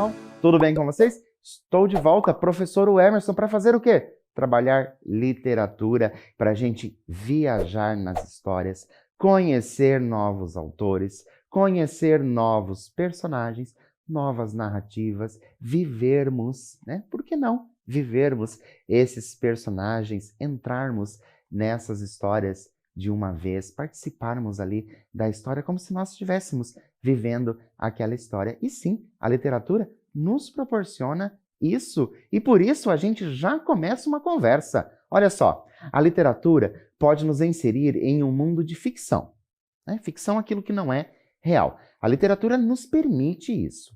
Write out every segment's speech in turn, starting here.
pessoal, tudo bem com vocês? Estou de volta, professor Emerson, para fazer o quê? Trabalhar literatura, para a gente viajar nas histórias, conhecer novos autores, conhecer novos personagens, novas narrativas, vivermos, né? Por que não vivermos esses personagens, entrarmos nessas histórias de uma vez, participarmos ali da história como se nós estivéssemos vivendo aquela história. E sim, a literatura nos proporciona isso, e por isso a gente já começa uma conversa. Olha só, a literatura pode nos inserir em um mundo de ficção, né? Ficção é aquilo que não é real. A literatura nos permite isso.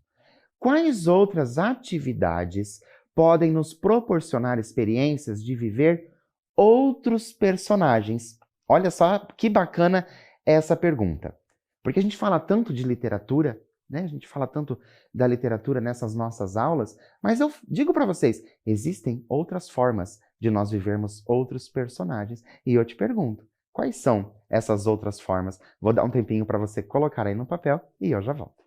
Quais outras atividades podem nos proporcionar experiências de viver outros personagens? Olha só que bacana essa pergunta. Porque a gente fala tanto de literatura, né? A gente fala tanto da literatura nessas nossas aulas, mas eu digo para vocês, existem outras formas de nós vivermos outros personagens. E eu te pergunto, quais são essas outras formas? Vou dar um tempinho para você colocar aí no papel e eu já volto.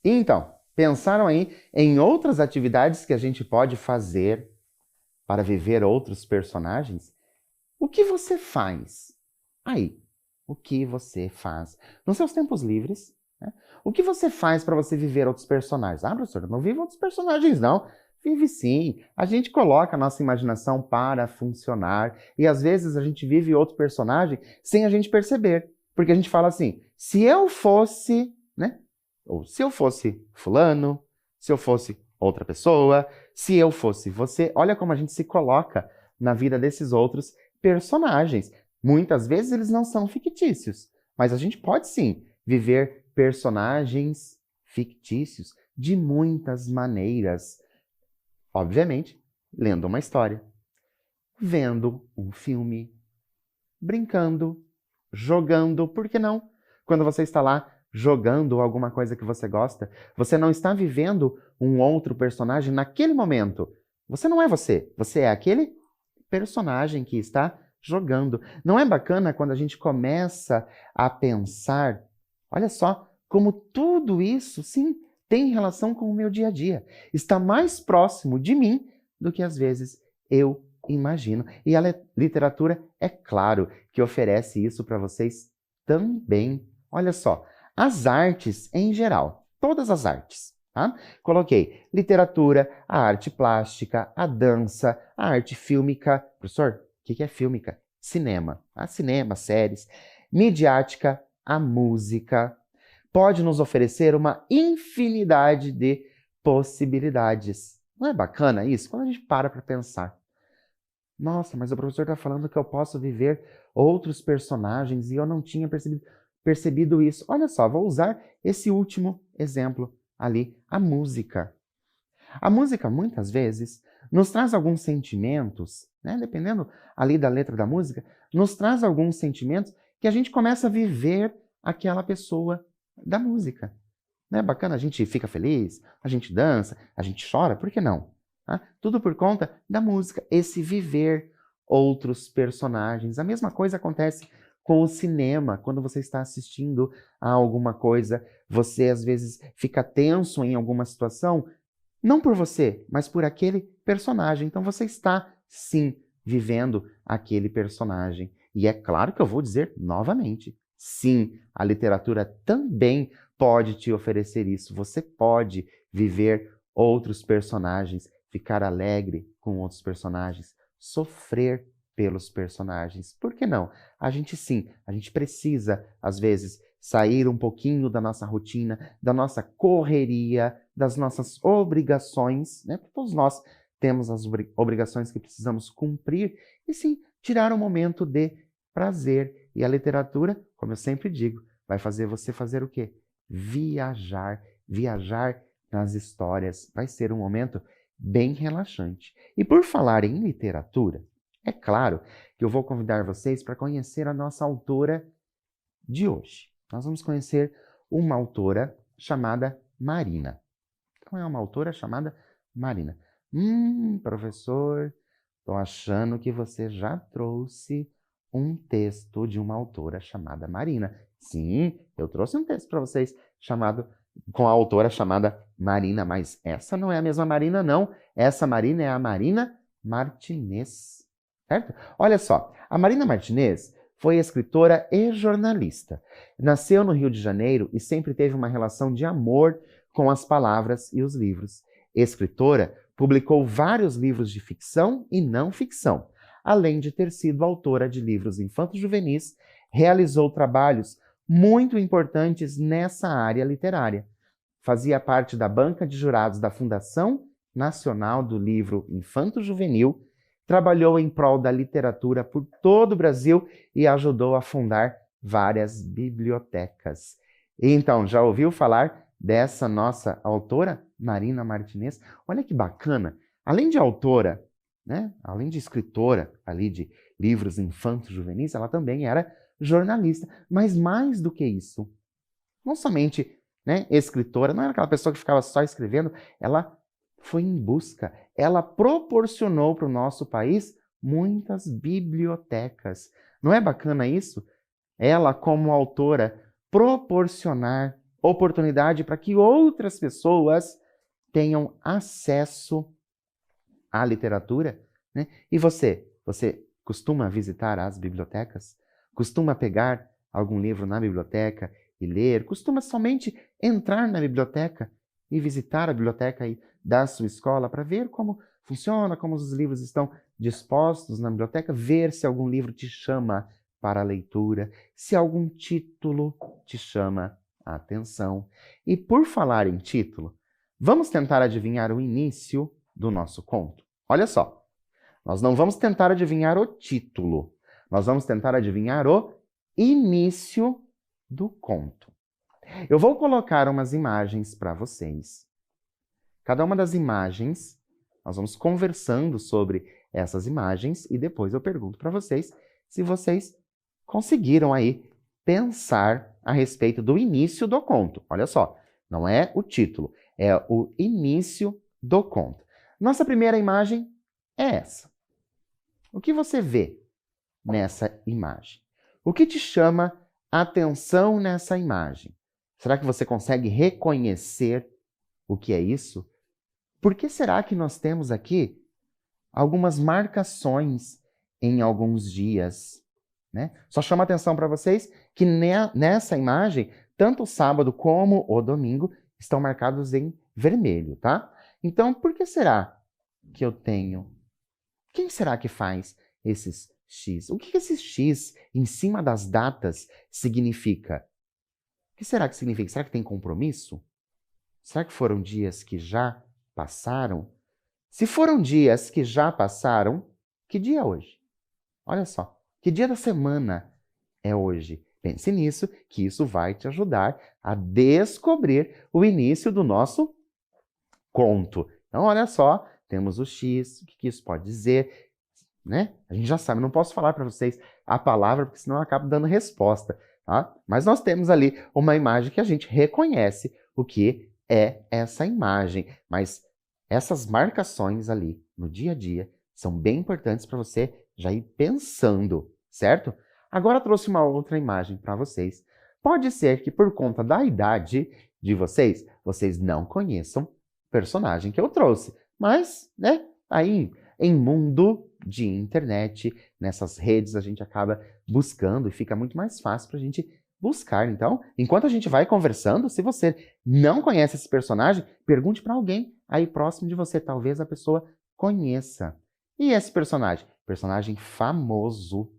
Então, pensaram aí em outras atividades que a gente pode fazer para viver outros personagens? O que você faz? Aí, o que você faz? Nos seus tempos livres, né? O que você faz para você viver outros personagens? Ah, professor, eu não vivo outros personagens, não. Vive sim. A gente coloca a nossa imaginação para funcionar e às vezes a gente vive outro personagem sem a gente perceber. Porque a gente fala assim, se eu fosse, né? Ou se eu fosse fulano, se eu fosse outra pessoa, se eu fosse você. Olha como a gente se coloca na vida desses outros personagens. Muitas vezes eles não são fictícios, mas a gente pode sim viver personagens fictícios de muitas maneiras. Obviamente, lendo uma história, vendo um filme, brincando, jogando, por que não? Quando você está lá jogando alguma coisa que você gosta, você não está vivendo um outro personagem naquele momento. Você não é você é aquele personagem que está jogando. Não é bacana quando a gente começa a pensar, olha só, como tudo isso, sim, tem relação com o meu dia a dia. Está mais próximo de mim do que às vezes eu imagino. E a literatura, é claro, que oferece isso para vocês também. Olha só, as artes em geral, todas as artes. Tá? Coloquei literatura, a arte plástica, a dança, a arte fílmica. Professor, o que é fílmica? Cinema. Cinema, séries. Midiática, a música. Pode nos oferecer uma infinidade de possibilidades. Não é bacana isso? Quando a gente para pensar. Nossa, mas o professor está falando que eu posso viver outros personagens e eu não tinha percebido isso. Olha só, vou usar esse último exemplo ali, a música. A música, muitas vezes, nos traz alguns sentimentos, né? Dependendo ali da letra da música, nos traz alguns sentimentos que a gente começa a viver aquela pessoa da música. Não é bacana? A gente fica feliz, a gente dança, a gente chora, por que não? Tudo por conta da música, esse viver outros personagens. A mesma coisa acontece com o cinema, quando você está assistindo a alguma coisa, você às vezes fica tenso em alguma situação, não por você, mas por aquele personagem. Então você está, sim, vivendo aquele personagem. E é claro que eu vou dizer novamente, sim, a literatura também pode te oferecer isso. Você pode viver outros personagens, ficar alegre com outros personagens, sofrer pelos personagens. Por que não? A gente precisa, às vezes, sair um pouquinho da nossa rotina, da nossa correria, das nossas obrigações, né? Todos nós temos as obrigações que precisamos cumprir e sim, tirar um momento de prazer. E a literatura, como eu sempre digo, vai fazer você fazer o quê? Viajar, viajar nas histórias. Vai ser um momento bem relaxante. E por falar em literatura, é claro que eu vou convidar vocês para conhecer a nossa autora de hoje. Nós vamos conhecer uma autora chamada Marina. Então é uma autora chamada Marina. Professor, estou achando que você já trouxe um texto de uma autora chamada Marina. Sim, eu trouxe um texto para vocês com a autora chamada Marina, mas essa não é a mesma Marina, não. Essa Marina é a Marina Martinez, certo? Olha só, a Marina Martinez foi escritora e jornalista. Nasceu no Rio de Janeiro e sempre teve uma relação de amor com as palavras e os livros. Escritora, publicou vários livros de ficção e não ficção. Além de ter sido autora de livros infanto-juvenis, realizou trabalhos muito importantes nessa área literária. Fazia parte da banca de jurados da Fundação Nacional do Livro Infanto-Juvenil, trabalhou em prol da literatura por todo o Brasil e ajudou a fundar várias bibliotecas. Então, já ouviu falar dessa nossa autora, Marina Martinez? Olha que bacana! Além de autora, né? Além de escritora ali de livros infanto-juvenis, ela também era jornalista. Mas mais do que isso, não somente, né, escritora, não era aquela pessoa que ficava só escrevendo, ela foi em busca, ela proporcionou para o nosso país muitas bibliotecas. Não é bacana isso? Ela, como autora, proporcionar oportunidade para que outras pessoas tenham acesso à literatura, né? E você costuma visitar as bibliotecas? Costuma pegar algum livro na biblioteca e ler? Costuma somente entrar na biblioteca e visitar a biblioteca da sua escola para ver como funciona, como os livros estão dispostos na biblioteca, ver se algum livro te chama para a leitura, se algum título te chama a atenção. E por falar em título, vamos tentar adivinhar o início do nosso conto. Olha só, nós não vamos tentar adivinhar o título, nós vamos tentar adivinhar o início do conto. Eu vou colocar umas imagens para vocês. Cada uma das imagens, nós vamos conversando sobre essas imagens e depois eu pergunto para vocês se vocês conseguiram aí pensar a respeito do início do conto. Olha só, não é o título, é o início do conto. Nossa primeira imagem é essa. O que você vê nessa imagem? O que te chama a atenção nessa imagem? Será que você consegue reconhecer o que é isso? Por que será que nós temos aqui algumas marcações em alguns dias, né? Só chama atenção para vocês que nessa imagem, tanto o sábado como o domingo estão marcados em vermelho, tá? Então, por que será que eu tenho? Quem será que faz esses X? O que esse X em cima das datas significa? O que será que significa? Será que tem compromisso? Será que foram dias que já passaram? Se foram dias que já passaram, que dia é hoje? Olha só, que dia da semana é hoje? Pense nisso, que isso vai te ajudar a descobrir o início do nosso conto. Então, olha só, temos o X, o que isso pode dizer, né? A gente já sabe, não posso falar para vocês a palavra, porque senão eu acabo dando resposta, tá? Mas nós temos ali uma imagem que a gente reconhece o que é essa imagem, mas essas marcações ali no dia a dia são bem importantes para você já ir pensando, certo? Agora trouxe uma outra imagem para vocês. Pode ser que por conta da idade de vocês, vocês não conheçam o personagem que eu trouxe. Mas, né, aí em mundo de internet, nessas redes, a gente acaba buscando e fica muito mais fácil para a gente buscar. Então, enquanto a gente vai conversando, se você não conhece esse personagem, pergunte para alguém. aí próximo de você, talvez a pessoa conheça. E esse personagem? Personagem famoso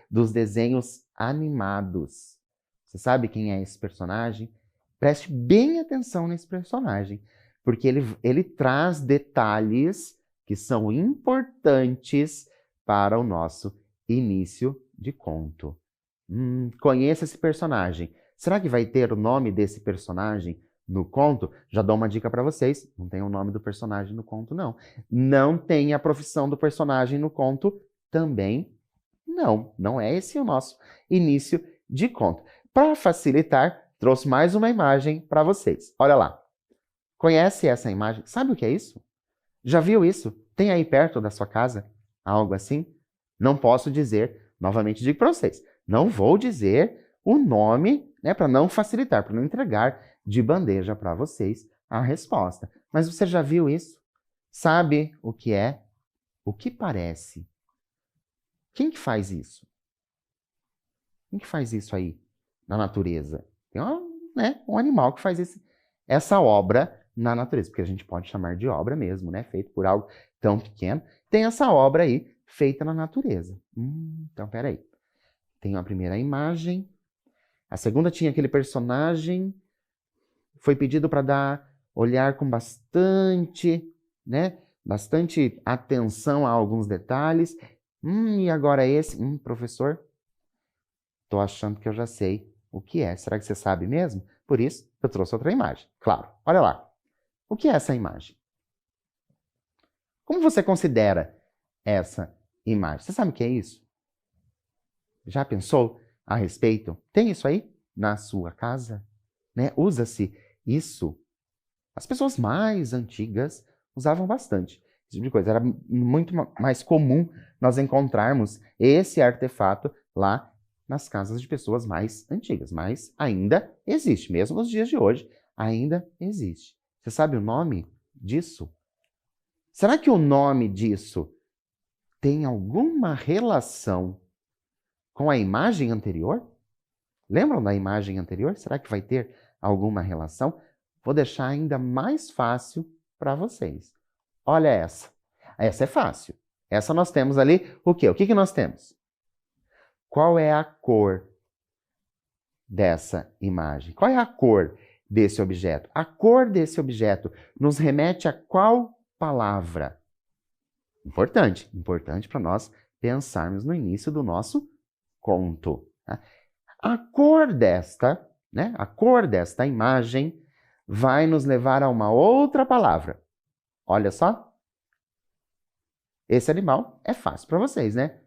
dos desenhos animados. Você sabe quem é esse personagem? Preste bem atenção nesse personagem, porque ele traz detalhes que são importantes para o nosso início de conto. Conheça esse personagem. Será que vai ter o nome desse personagem no conto? Já dou uma dica para vocês. Não tem o nome do personagem no conto, não. Não tem a profissão do personagem no conto também. Não é esse o nosso início de conto. Para facilitar, trouxe mais uma imagem para vocês. Olha lá. Conhece essa imagem? Sabe o que é isso? Já viu isso? Tem aí perto da sua casa algo assim? Não posso dizer, novamente digo para vocês, não vou dizer o nome, né, para não facilitar, para não entregar de bandeja para vocês a resposta. Mas você já viu isso? Sabe o que é? O que parece? Quem que faz isso? Quem que faz isso aí na natureza? Tem um animal que faz essa obra na natureza, porque a gente pode chamar de obra mesmo, né? Feito por algo tão pequeno. Tem essa obra aí feita na natureza. Então, peraí. Tem a primeira imagem. A segunda tinha aquele personagem. Foi pedido para olhar com bastante atenção a alguns detalhes. E agora esse? Professor, tô achando que eu já sei o que é. Será que você sabe mesmo? Por isso, eu trouxe outra imagem. Claro, olha lá. O que é essa imagem? Como você considera essa imagem? Você sabe o que é isso? Já pensou a respeito? Tem isso aí na sua casa? Né? Usa-se isso. As pessoas mais antigas usavam bastante esse tipo de coisa. Era muito mais comum nós encontrarmos esse artefato lá nas casas de pessoas mais antigas. Mas ainda existe, mesmo nos dias de hoje, ainda existe. Você sabe o nome disso? Será que o nome disso tem alguma relação com a imagem anterior? Lembram da imagem anterior? Será que vai ter alguma relação? Vou deixar ainda mais fácil para vocês. Olha essa. Essa é fácil. Essa nós temos ali o quê? O que nós temos? Qual é a cor dessa imagem? Qual é a cor desse objeto? A cor desse objeto nos remete a qual palavra? Importante para nós pensarmos no início do nosso conto. Tá? A cor desta imagem vai nos levar a uma outra palavra. Olha só. Esse animal é fácil para vocês, né?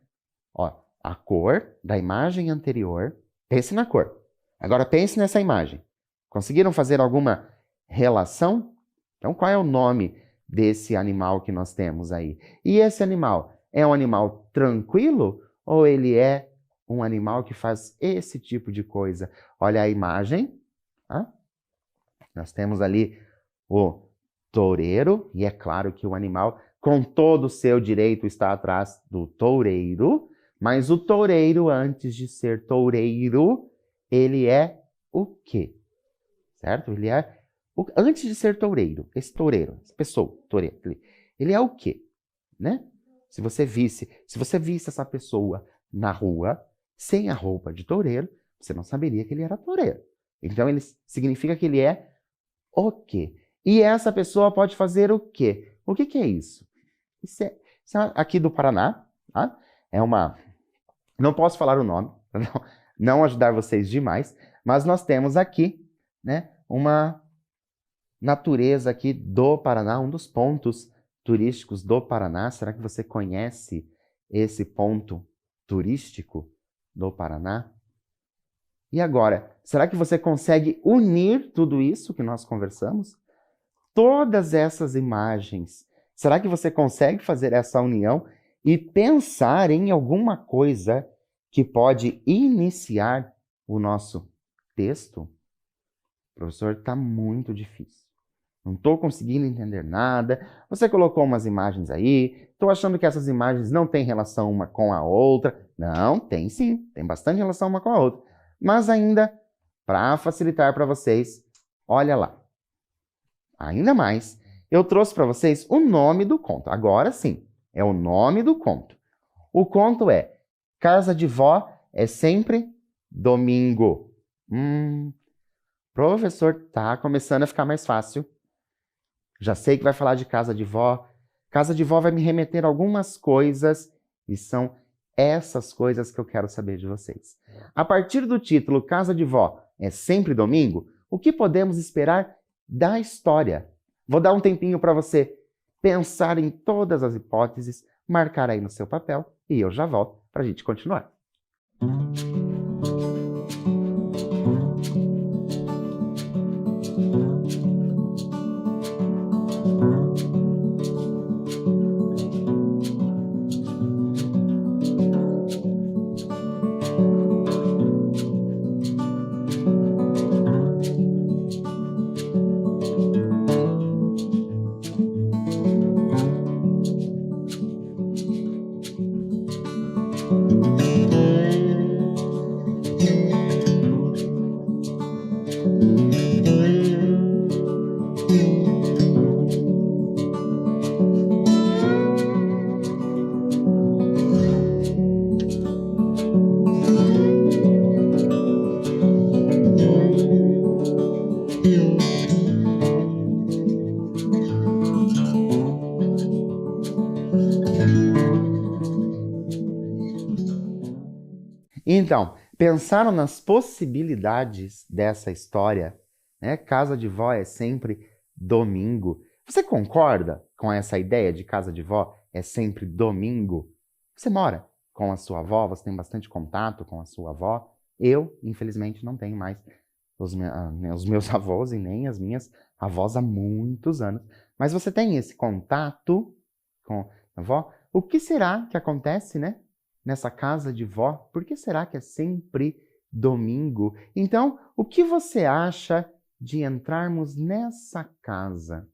Ó, a cor da imagem anterior. Pense na cor. Agora pense nessa imagem. Conseguiram fazer alguma relação? Então, qual é o nome desse animal que nós temos aí? E esse animal é um animal tranquilo ou ele é um animal que faz esse tipo de coisa? Olha a imagem. Tá? Nós temos ali o toureiro, e é claro que o animal, com todo o seu direito, está atrás do toureiro, mas o toureiro, antes de ser toureiro, ele é o quê? Certo? Ele é, antes de ser toureiro, essa pessoa, toureiro, ele é o quê? Né? Se você visse essa pessoa na rua, sem a roupa de toureiro, você não saberia que ele era toureiro. Então, ele significa que ele é o quê? E essa pessoa pode fazer o quê? O que é isso? Isso é aqui do Paraná, tá? Não posso falar o nome, para não ajudar vocês demais, mas nós temos aqui, né, uma natureza aqui do Paraná, um dos pontos turísticos do Paraná. Será que você conhece esse ponto turístico do Paraná? E agora, será que você consegue unir tudo isso que nós conversamos? Todas essas imagens. Será que você consegue fazer essa união e pensar em alguma coisa que pode iniciar o nosso texto? Professor, está muito difícil. Não estou conseguindo entender nada. Você colocou umas imagens aí. Estou achando que essas imagens não têm relação uma com a outra. Não, tem sim. Tem bastante relação uma com a outra. Mas ainda, para facilitar para vocês, olha lá. ainda mais, eu trouxe para vocês o nome do conto. Agora sim, é o nome do conto. O conto é Casa de Vó é sempre domingo. Professor, tá começando a ficar mais fácil. Já sei que vai falar de casa de vó. Casa de vó vai me remeter a algumas coisas e são essas coisas que eu quero saber de vocês. A partir do título Casa de Vó é sempre domingo, o que podemos esperar da história? Vou dar um tempinho para você pensar em todas as hipóteses, marcar aí no seu papel e eu já volto para a gente continuar. Então, pensaram nas possibilidades dessa história, né? Casa de vó é sempre domingo. Você concorda com essa ideia de casa de vó é sempre domingo? Você mora com a sua avó, você tem bastante contato com a sua avó. Eu, infelizmente, não tenho mais os meus avós e nem as minhas avós há muitos anos. Mas você tem esse contato com a avó? O que será que acontece, né? Nessa casa de vó, por que será que é sempre domingo? Então, o que você acha de entrarmos nessa casa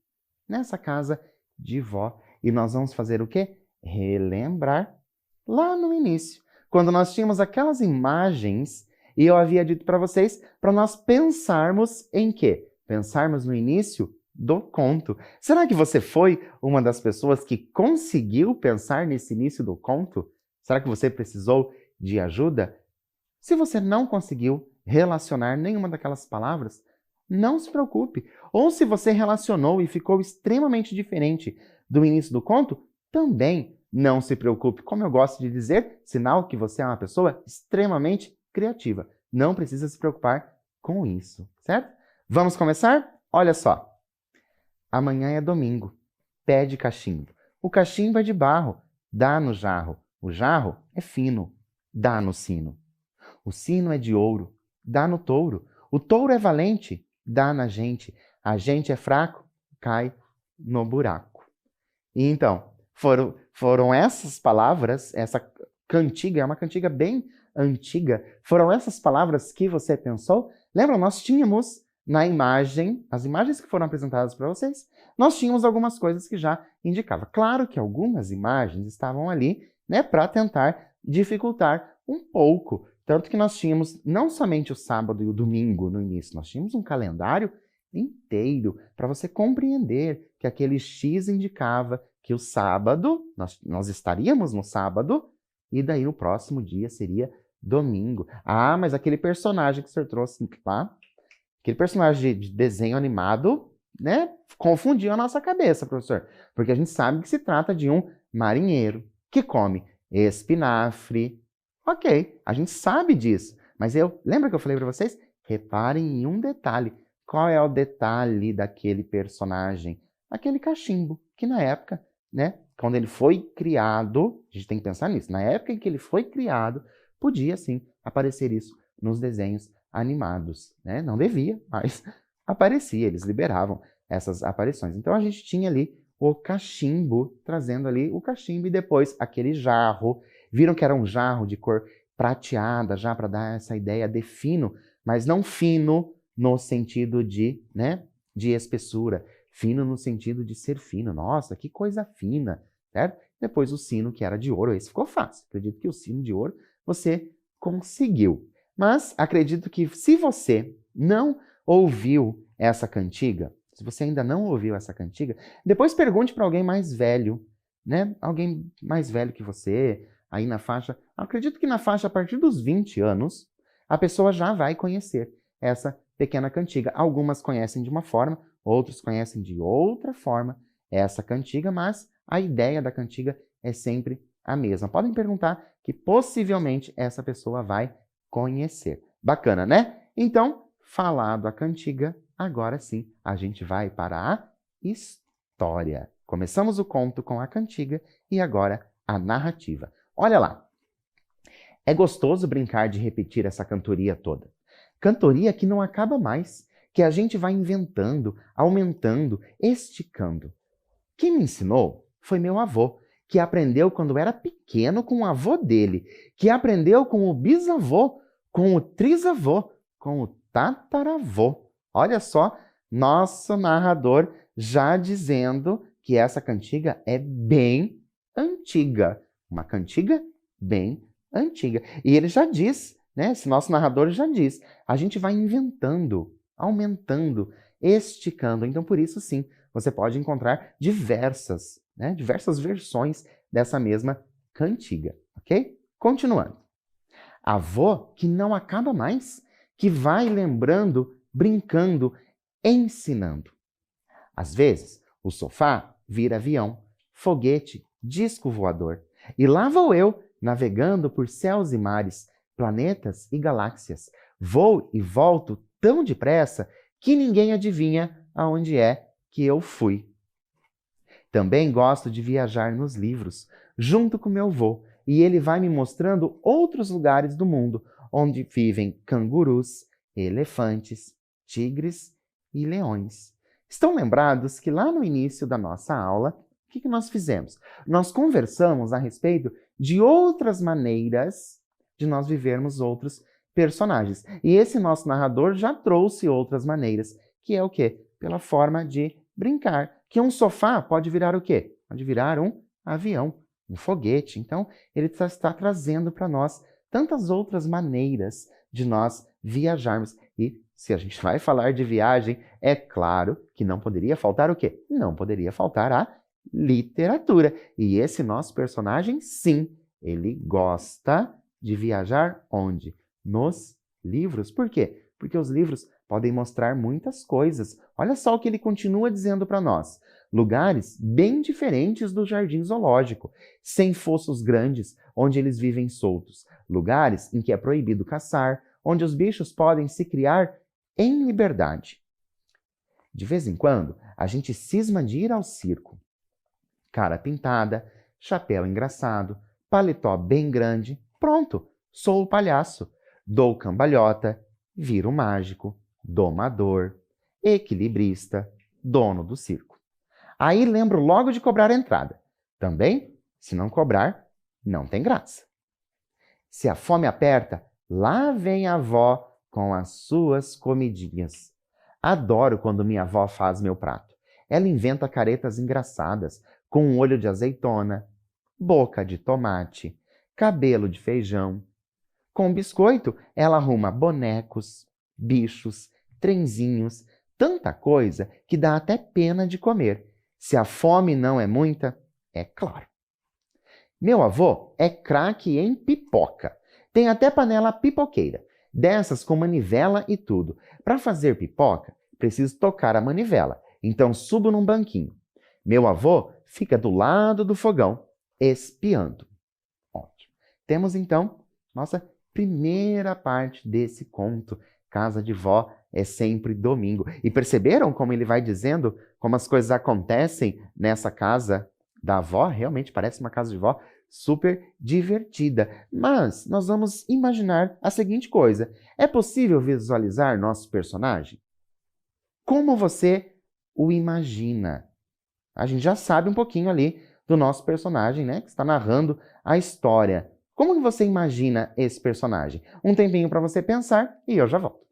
de vó? E nós vamos fazer o quê? Relembrar lá no início, quando nós tínhamos aquelas imagens e eu havia dito para vocês para nós pensarmos em quê? Pensarmos no início do conto. Será que você foi uma das pessoas que conseguiu pensar nesse início do conto? Será que você precisou de ajuda? Se você não conseguiu relacionar nenhuma daquelas palavras, não se preocupe. Ou se você relacionou e ficou extremamente diferente do início do conto, também não se preocupe. Como eu gosto de dizer, sinal que você é uma pessoa extremamente criativa. Não precisa se preocupar com isso, certo? Vamos começar? Olha só. Amanhã é domingo. Pede cachimbo. O cachimbo é de barro. Dá no jarro. O jarro é fino, dá no sino. O sino é de ouro, dá no touro. O touro é valente, dá na gente. A gente é fraco, cai no buraco. E então, foram essas palavras, essa cantiga, é uma cantiga bem antiga, foram essas palavras que você pensou? Lembra, nós tínhamos na imagem, as imagens que foram apresentadas para vocês, nós tínhamos algumas coisas que já indicavam. Claro que algumas imagens estavam ali, né, para tentar dificultar um pouco. Tanto que nós tínhamos não somente o sábado e o domingo no início, nós tínhamos um calendário inteiro para você compreender que aquele X indicava que o sábado, nós estaríamos no sábado, e daí o próximo dia seria domingo. Ah, mas aquele personagem que o senhor trouxe lá, aquele personagem de desenho animado, né, confundiu a nossa cabeça, professor. Porque a gente sabe que se trata de um marinheiro que come espinafre. Ok, a gente sabe disso. Mas lembra que eu falei para vocês? Reparem em um detalhe. Qual é o detalhe daquele personagem? Aquele cachimbo, que na época, né, quando ele foi criado, a gente tem que pensar nisso, na época em que ele foi criado, podia sim aparecer isso nos desenhos animados, né? Não devia, mas aparecia, eles liberavam essas aparições. Então a gente tinha ali o cachimbo, trazendo ali o cachimbo e depois aquele jarro. Viram que era um jarro de cor prateada, já para dar essa ideia de fino, mas não fino no sentido de, né, de espessura. Fino no sentido de ser fino. Nossa, que coisa fina, certo? Depois o sino que era de ouro, esse ficou fácil. Acredito que o sino de ouro você conseguiu. Mas acredito que se você não ouviu essa cantiga, se você ainda não ouviu essa cantiga, depois pergunte para alguém mais velho, né? Alguém mais velho que você, aí na faixa, acredito que na faixa a partir dos 20 anos, a pessoa já vai conhecer essa pequena cantiga. Algumas conhecem de uma forma, outros conhecem de outra forma essa cantiga, mas a ideia da cantiga é sempre a mesma. Podem perguntar que possivelmente essa pessoa vai conhecer. Bacana, né? Então, falado a cantiga, agora sim a gente vai para a história. Começamos o conto com a cantiga e agora a narrativa. Olha lá. É gostoso brincar de repetir essa cantoria toda. Cantoria que não acaba mais, que a gente vai inventando, aumentando, esticando. Quem me ensinou foi meu avô, que aprendeu quando era pequeno com o avô dele, que aprendeu com o bisavô, com o trisavô, com o tataravô. Olha só, nosso narrador já dizendo que essa cantiga é bem antiga. Uma cantiga bem antiga. E ele já diz, né? Esse nosso narrador já diz, a gente vai inventando, aumentando, esticando. Então, por isso, sim, você pode encontrar diversas versões dessa mesma cantiga, ok? Continuando. Avô que não acaba mais, que vai lembrando, brincando, ensinando. Às vezes, o sofá vira avião, foguete, disco voador. E lá vou eu, navegando por céus e mares, planetas e galáxias. Vou e volto tão depressa que ninguém adivinha aonde é que eu fui. Também gosto de viajar nos livros, junto com meu avô, e ele vai me mostrando outros lugares do mundo, onde vivem cangurus, elefantes, tigres e leões. Estão lembrados que lá no início da nossa aula, o que nós fizemos? Nós conversamos a respeito de outras maneiras de nós vivermos outros personagens. E esse nosso narrador já trouxe outras maneiras, que é o quê? Pela forma de brincar. Que um sofá pode virar o quê? Pode virar um avião, um foguete. Então, ele está trazendo para nós tantas outras maneiras de nós viajarmos. E se a gente vai falar de viagem, é claro que não poderia faltar o quê? Não poderia faltar a literatura. E esse nosso personagem, sim, ele gosta de viajar onde? Nos livros. Por quê? Porque os livros podem mostrar muitas coisas. Olha só o que ele continua dizendo para nós. Lugares bem diferentes do jardim zoológico, sem fossos grandes, onde eles vivem soltos. Lugares em que é proibido caçar, onde os bichos podem se criar em liberdade. De vez em quando, a gente cisma de ir ao circo. Cara pintada, chapéu engraçado, paletó bem grande. Pronto, sou o palhaço. Dou cambalhota, viro mágico, domador, equilibrista, dono do circo. Aí lembro logo de cobrar a entrada. Também, se não cobrar, não tem graça. Se a fome aperta, lá vem a avó com as suas comidinhas. Adoro quando minha avó faz meu prato. Ela inventa caretas engraçadas, com um olho de azeitona, boca de tomate, cabelo de feijão. Com biscoito, ela arruma bonecos, bichos, trenzinhos, tanta coisa que dá até pena de comer. Se a fome não é muita, é claro. Meu avô é craque em pipoca. Tem até panela pipoqueira, dessas com manivela e tudo. Para fazer pipoca, preciso tocar a manivela, então subo num banquinho. Meu avô fica do lado do fogão, espiando. Ótimo. Temos então nossa primeira parte desse conto. Casa de vó é sempre domingo. E perceberam como ele vai dizendo como as coisas acontecem nessa casa da avó? Realmente parece uma casa de vó super divertida. Mas nós vamos imaginar a seguinte coisa. É possível visualizar nosso personagem? Como você o imagina? A gente já sabe um pouquinho ali do nosso personagem, né? Que está narrando a história. Como que você imagina esse personagem? Um tempinho para você pensar e eu já volto.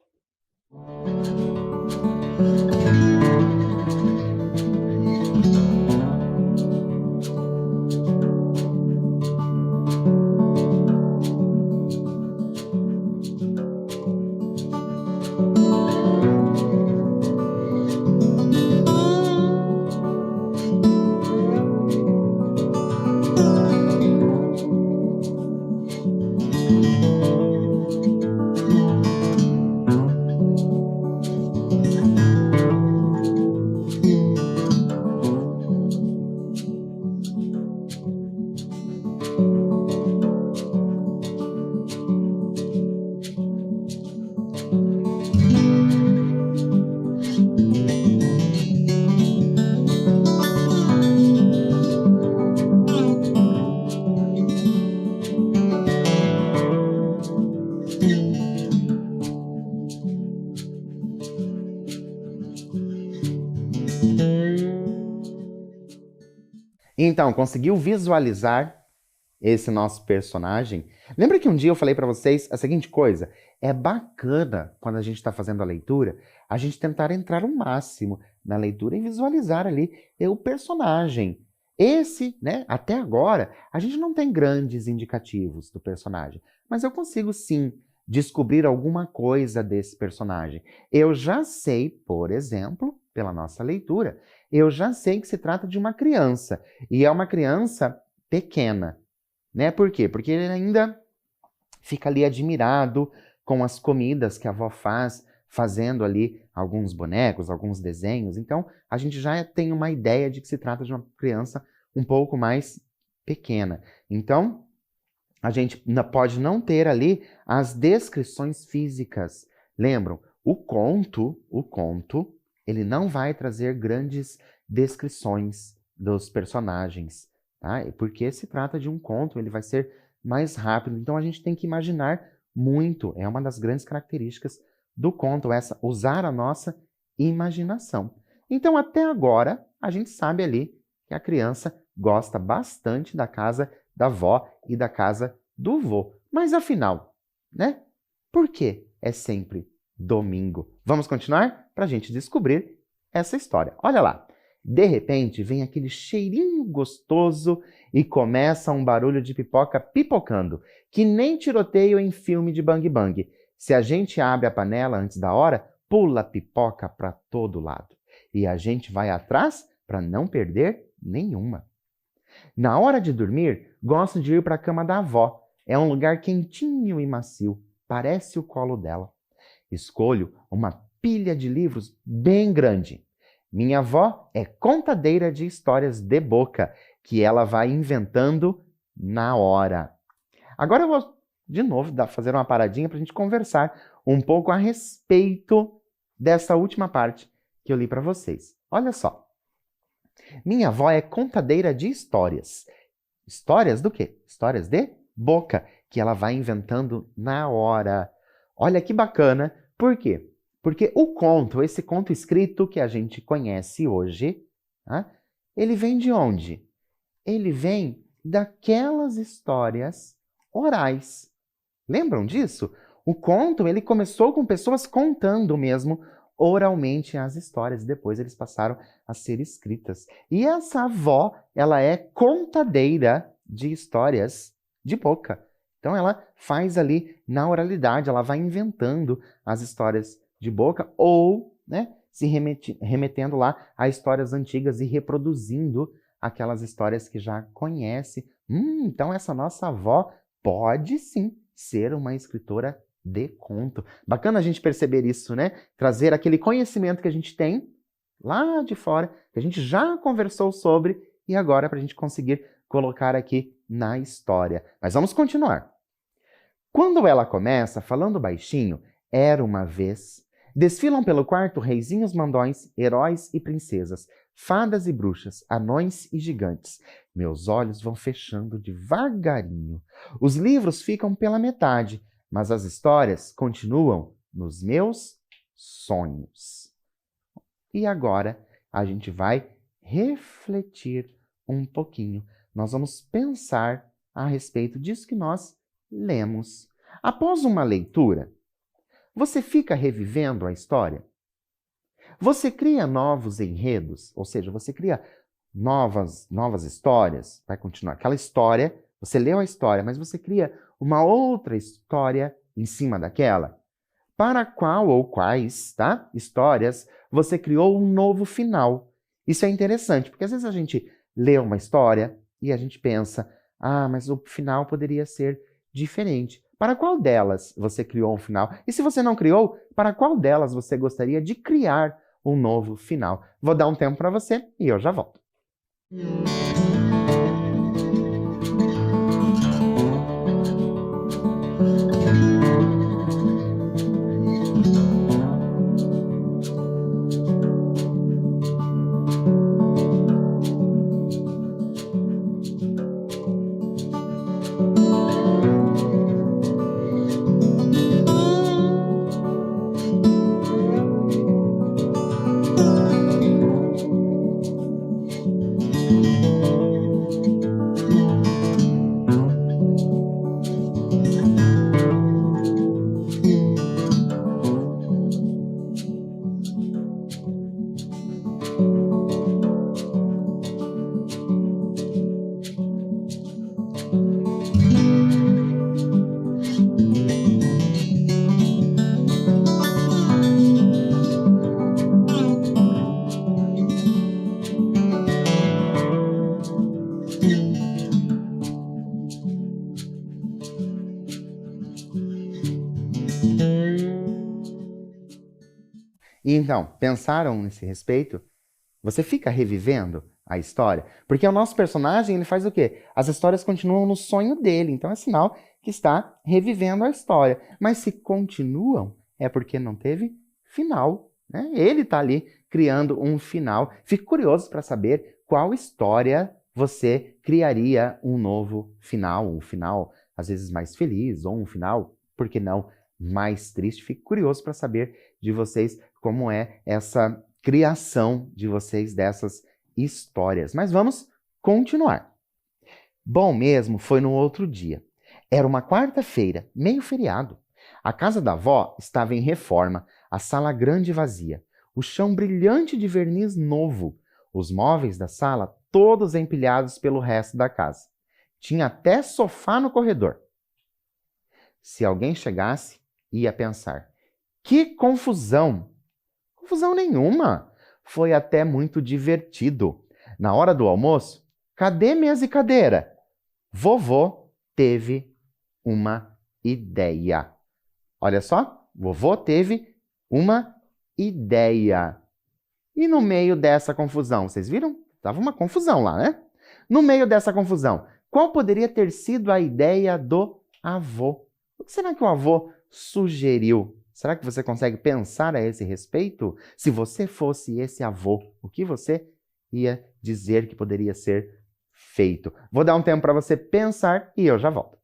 Então, conseguiu visualizar esse nosso personagem? Lembra que um dia eu falei para vocês a seguinte coisa? É bacana, quando a gente está fazendo a leitura, a gente tentar entrar o máximo na leitura e visualizar ali o personagem. Esse, né, até agora, a gente não tem grandes indicativos do personagem, mas eu consigo sim descobrir alguma coisa desse personagem. Eu já sei, por exemplo, pela nossa leitura, eu já sei que se trata de uma criança, e é uma criança pequena, né? Por quê? Porque ele ainda fica ali admirado com as comidas que a avó faz, fazendo ali alguns bonecos, alguns desenhos. Então, a gente já tem uma ideia de que se trata de uma criança um pouco mais pequena. Então, a gente pode não ter ali as descrições físicas. Lembram? O conto, ele não vai trazer grandes descrições dos personagens, tá? Porque se trata de um conto, ele vai ser mais rápido. Então a gente tem que imaginar muito. É uma das grandes características do conto, usar a nossa imaginação. Então até agora a gente sabe ali que a criança gosta bastante da casa da avó e da casa do vô. Mas afinal, né? Por que é sempre domingo? Vamos continuar para a gente descobrir essa história. Olha lá. De repente, vem aquele cheirinho gostoso e começa um barulho de pipoca pipocando, que nem tiroteio em filme de bang bang. Se a gente abre a panela antes da hora, pula pipoca para todo lado. E a gente vai atrás para não perder nenhuma. Na hora de dormir, gosto de ir para a cama da avó. É um lugar quentinho e macio, parece o colo dela. Escolho uma pilha de livros bem grande. Minha avó é contadeira de histórias de boca, que ela vai inventando na hora. Agora eu vou, de novo, fazer uma paradinha para a gente conversar um pouco a respeito dessa última parte que eu li para vocês. Olha só. Minha avó é contadeira de histórias. Histórias do quê? Histórias de boca, que ela vai inventando na hora. Olha que bacana. Por quê? Porque o conto, esse conto escrito que a gente conhece hoje, tá? Ele vem de onde? Ele vem daquelas histórias orais. Lembram disso? O conto, ele começou com pessoas contando mesmo oralmente as histórias, depois eles passaram a ser escritas. E essa avó, ela é contadeira de histórias de boca. Então ela faz ali na oralidade, ela vai inventando as histórias de boca ou, né, se remetendo lá a histórias antigas e reproduzindo aquelas histórias que já conhece. Então essa nossa avó pode sim ser uma escritora de conto. Bacana a gente perceber isso, né? Trazer aquele conhecimento que a gente tem lá de fora, que a gente já conversou sobre e agora para a gente conseguir colocar aqui na história. Mas vamos continuar. Quando ela começa falando baixinho, era uma vez, desfilam pelo quarto reizinhos mandões, heróis e princesas, fadas e bruxas, anões e gigantes. Meus olhos vão fechando devagarinho. Os livros ficam pela metade, mas as histórias continuam nos meus sonhos. E agora a gente vai refletir um pouquinho. Nós vamos pensar a respeito disso que nós lemos. Após uma leitura, você fica revivendo a história? Você cria novos enredos, ou seja, você cria novas histórias, vai continuar aquela história, você leu a história, mas você cria uma outra história em cima daquela. Para qual ou quais, tá? Histórias você criou um novo final. Isso é interessante, porque às vezes a gente lê uma história e a gente pensa, mas o final poderia ser diferente. Para qual delas você criou um final? E se você não criou, para qual delas você gostaria de criar um novo final? Vou dar um tempo para você e eu já volto. E então, pensaram nesse respeito? Você fica revivendo a história? Porque o nosso personagem, ele faz o quê? As histórias continuam no sonho dele, então é sinal que está revivendo a história. Mas se continuam, é porque não teve final, né? Ele está ali criando um final. Fico curioso para saber qual história você criaria um novo final, um final às vezes mais feliz, ou um final, por que não, mais triste. Fico curioso para saber de vocês como é essa criação de vocês dessas histórias. Mas vamos continuar. Bom mesmo foi no outro dia. Era uma quarta-feira, meio feriado. A casa da avó estava em reforma, a sala grande e vazia, o chão brilhante de verniz novo, os móveis da sala todos empilhados pelo resto da casa. Tinha até sofá no corredor. Se alguém chegasse, ia pensar: que confusão! Confusão nenhuma. Foi até muito divertido. Na hora do almoço, cadê mesa e cadeira? Vovô teve uma ideia. Olha só, vovô teve uma ideia. E no meio dessa confusão, vocês viram? Tava uma confusão lá, né? No meio dessa confusão, qual poderia ter sido a ideia do avô? O que será que o avô sugeriu? Será que você consegue pensar a esse respeito? Se você fosse esse avô, o que você ia dizer que poderia ser feito? Vou dar um tempo para você pensar e eu já volto.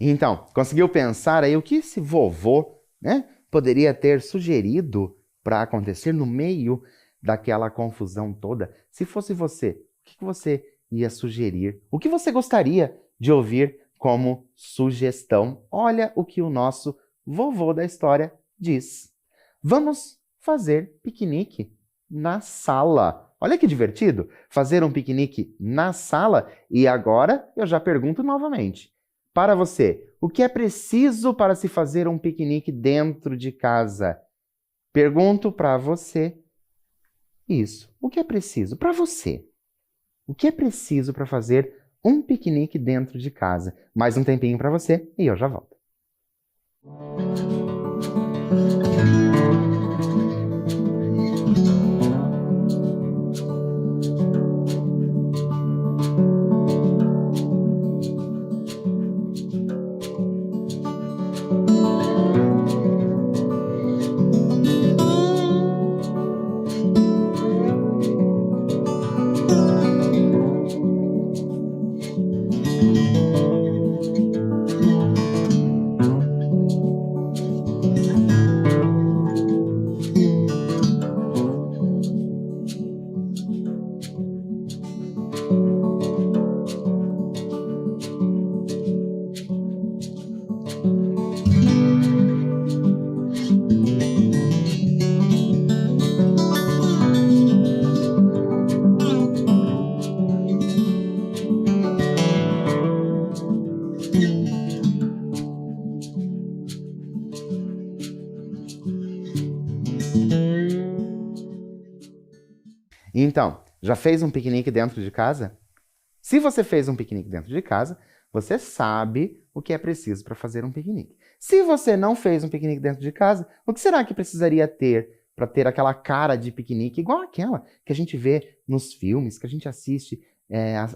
Então, conseguiu pensar aí o que esse vovô, né, poderia ter sugerido para acontecer no meio daquela confusão toda? Se fosse você, o que você ia sugerir? O que você gostaria de ouvir como sugestão? Olha o que o nosso vovô da história diz. Vamos fazer piquenique na sala. Olha que divertido, fazer um piquenique na sala. E agora eu já pergunto novamente. Para você, o que é preciso para se fazer um piquenique dentro de casa? Pergunto para você isso. O que é preciso para você? O que é preciso para fazer um piquenique dentro de casa? Mais um tempinho para você e eu já volto. Então, já fez um piquenique dentro de casa? Se você fez um piquenique dentro de casa, você sabe o que é preciso para fazer um piquenique. Se você não fez um piquenique dentro de casa, o que será que precisaria ter para ter aquela cara de piquenique igual aquela que a gente vê nos filmes, que a gente assiste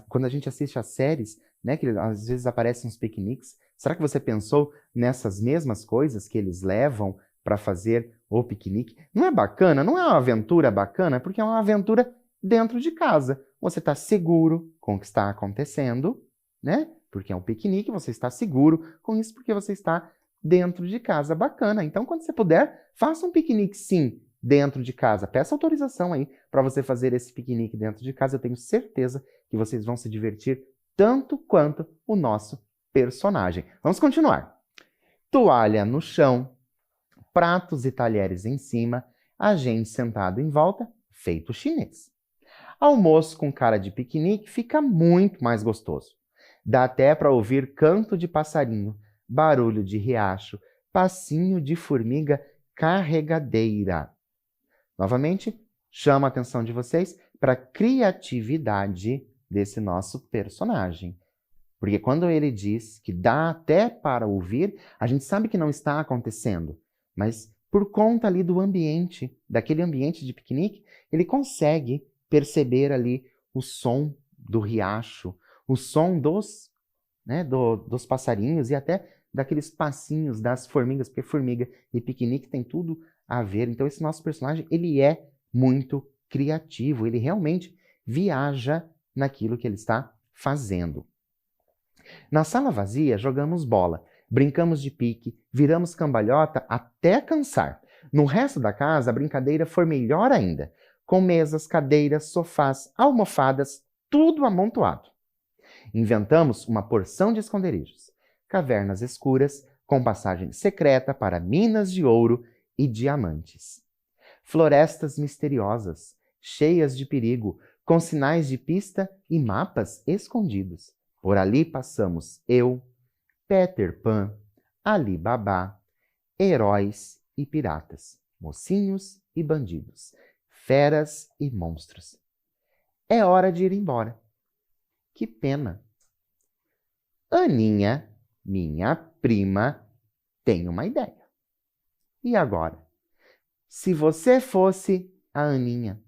quando a gente assiste às séries, né, que às vezes aparecem uns piqueniques, será que você pensou nessas mesmas coisas que eles levam para fazer o piquenique? Não é bacana? Não é uma aventura bacana? Porque é uma aventura dentro de casa. Você está seguro com o que está acontecendo, né? Porque é um piquenique, você está seguro com isso porque você está dentro de casa. Bacana. Então, quando você puder, faça um piquenique sim dentro de casa. Peça autorização aí para você fazer esse piquenique dentro de casa. Eu tenho certeza que vocês vão se divertir tanto quanto o nosso personagem. Vamos continuar. Toalha no chão, pratos e talheres em cima, a gente sentado em volta, feito chinês. Almoço com cara de piquenique fica muito mais gostoso. Dá até para ouvir canto de passarinho, barulho de riacho, passinho de formiga carregadeira. Novamente, chamo a atenção de vocês para a criatividade desse nosso personagem. Porque quando ele diz que dá até para ouvir, a gente sabe que não está acontecendo, mas por conta ali do ambiente, daquele ambiente de piquenique, ele consegue perceber ali o som do riacho, o som dos passarinhos e até daqueles passinhos das formigas, porque formiga e piquenique tem tudo a ver. Então esse nosso personagem, ele é muito criativo, ele realmente viaja naquilo que ele está fazendo. Na sala vazia, jogamos bola, brincamos de pique, viramos cambalhota até cansar. No resto da casa, a brincadeira foi melhor ainda, com mesas, cadeiras, sofás, almofadas, tudo amontoado. Inventamos uma porção de esconderijos, cavernas escuras, com passagem secreta para minas de ouro e diamantes. Florestas misteriosas, cheias de perigo, com sinais de pista e mapas escondidos. Por ali passamos eu, Peter Pan, Ali Babá, heróis e piratas, mocinhos e bandidos, feras e monstros. É hora de ir embora. Que pena. Aninha, minha prima, tem uma ideia. E agora? Se você fosse a Aninha,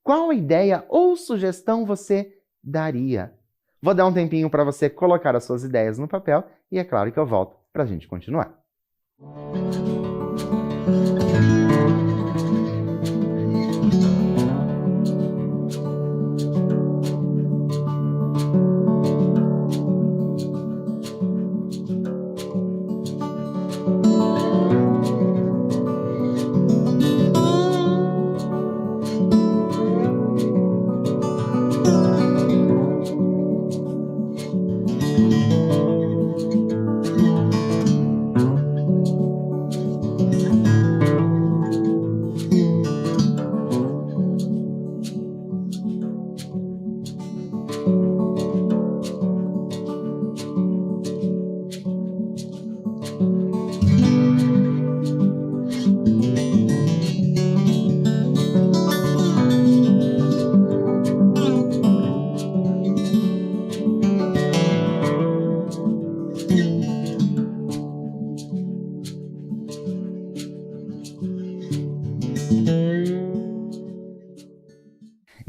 qual ideia ou sugestão você daria? Vou dar um tempinho para você colocar as suas ideias no papel e é claro que eu volto para a gente continuar.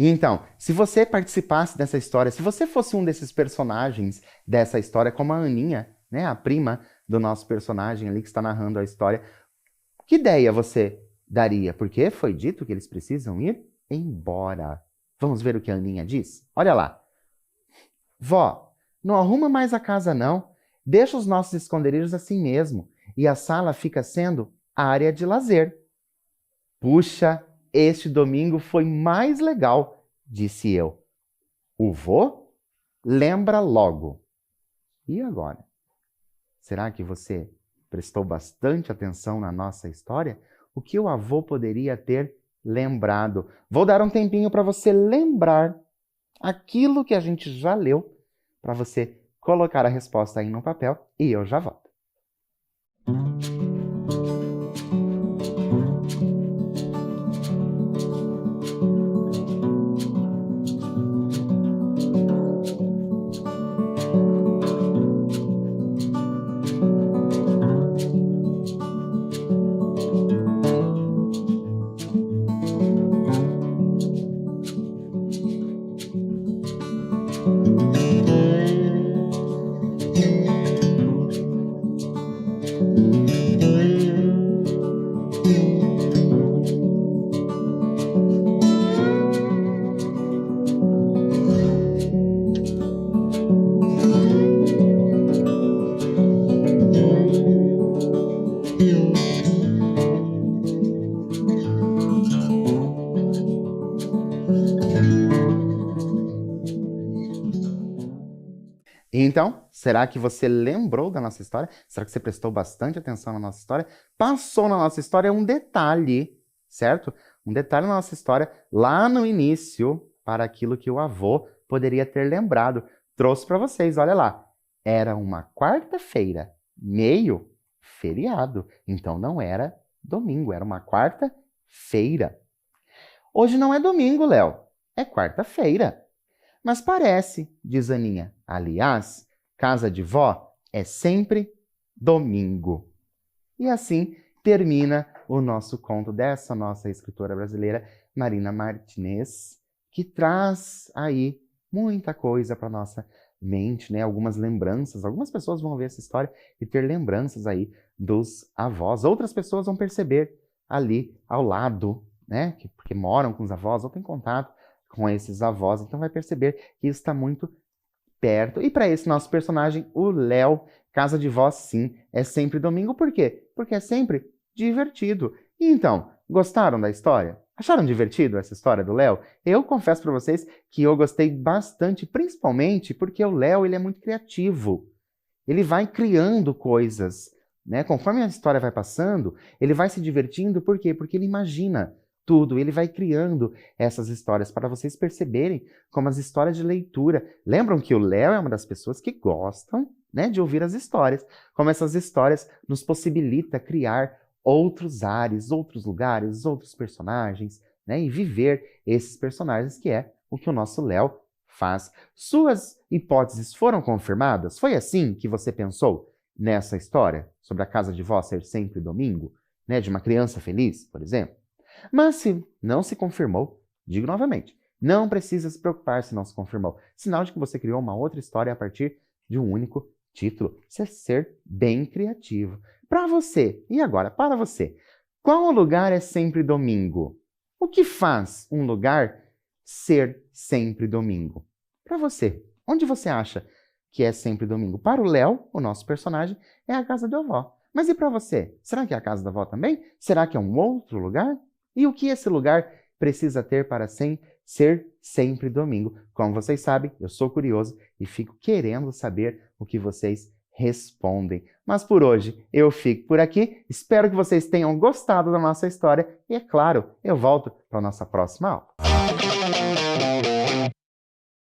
Então, se você participasse dessa história, se você fosse um desses personagens dessa história, como a Aninha, né, a prima do nosso personagem ali que está narrando a história, que ideia você daria? Porque foi dito que eles precisam ir embora. Vamos ver o que a Aninha diz? Olha lá. Vó, não arruma mais a casa não. Deixa os nossos esconderijos assim mesmo. E a sala fica sendo área de lazer. Puxa, este domingo foi mais legal, disse eu. O vô lembra logo. E agora? Será que você prestou bastante atenção na nossa história? O que o avô poderia ter lembrado? Vou dar um tempinho para você lembrar aquilo que a gente já leu, para você colocar a resposta aí no papel e eu já volto. Então, será que você lembrou da nossa história? Será que você prestou bastante atenção na nossa história? Passou na nossa história um detalhe, certo? Um detalhe na nossa história lá no início para aquilo que o avô poderia ter lembrado. Trouxe para vocês, olha lá. Era uma quarta-feira, meio feriado. Então não era domingo, era uma quarta-feira. Hoje não é domingo, Léo, é quarta-feira. Mas parece, diz Aninha. Aliás, casa de vó é sempre domingo. E assim termina o nosso conto dessa nossa escritora brasileira, Marina Martinez, que traz aí muita coisa para nossa mente, né? Algumas lembranças. Algumas pessoas vão ver essa história e ter lembranças aí dos avós. Outras pessoas vão perceber ali ao lado, né? Porque moram com os avós ou têm contato com esses avós, então vai perceber que isso está muito perto. E para esse nosso personagem, o Léo, casa de vó, sim, é sempre domingo. Por quê? Porque é sempre divertido. E então, gostaram da história? Acharam divertido essa história do Léo? Eu confesso para vocês que eu gostei bastante, principalmente porque o Léo ele é muito criativo. Ele vai criando coisas, né? Conforme a história vai passando, ele vai se divertindo. Por quê? Porque ele imagina tudo, ele vai criando essas histórias para vocês perceberem como as histórias de leitura. Lembram que o Léo é uma das pessoas que gostam, né, de ouvir as histórias, como essas histórias nos possibilita criar outros ares, outros lugares, outros personagens, né, e viver esses personagens, que é o que o nosso Léo faz. Suas hipóteses foram confirmadas? Foi assim que você pensou nessa história sobre a casa de vó ser sempre domingo, né, de uma criança feliz, por exemplo? Mas se não se confirmou, digo novamente, não precisa se preocupar se não se confirmou. Sinal de que você criou uma outra história a partir de um único título. Isso é ser bem criativo. Para você, e agora para você, qual lugar é sempre domingo? O que faz um lugar ser sempre domingo? Para você, onde você acha que é sempre domingo? Para o Léo, o nosso personagem, é a casa da avó. Mas e para você? Será que é a casa da avó também? Será que é um outro lugar? E o que esse lugar precisa ter para ser sempre domingo? Como vocês sabem, eu sou curioso e fico querendo saber o que vocês respondem. Mas por hoje eu fico por aqui. Espero que vocês tenham gostado da nossa história e, é claro, eu volto para a nossa próxima aula.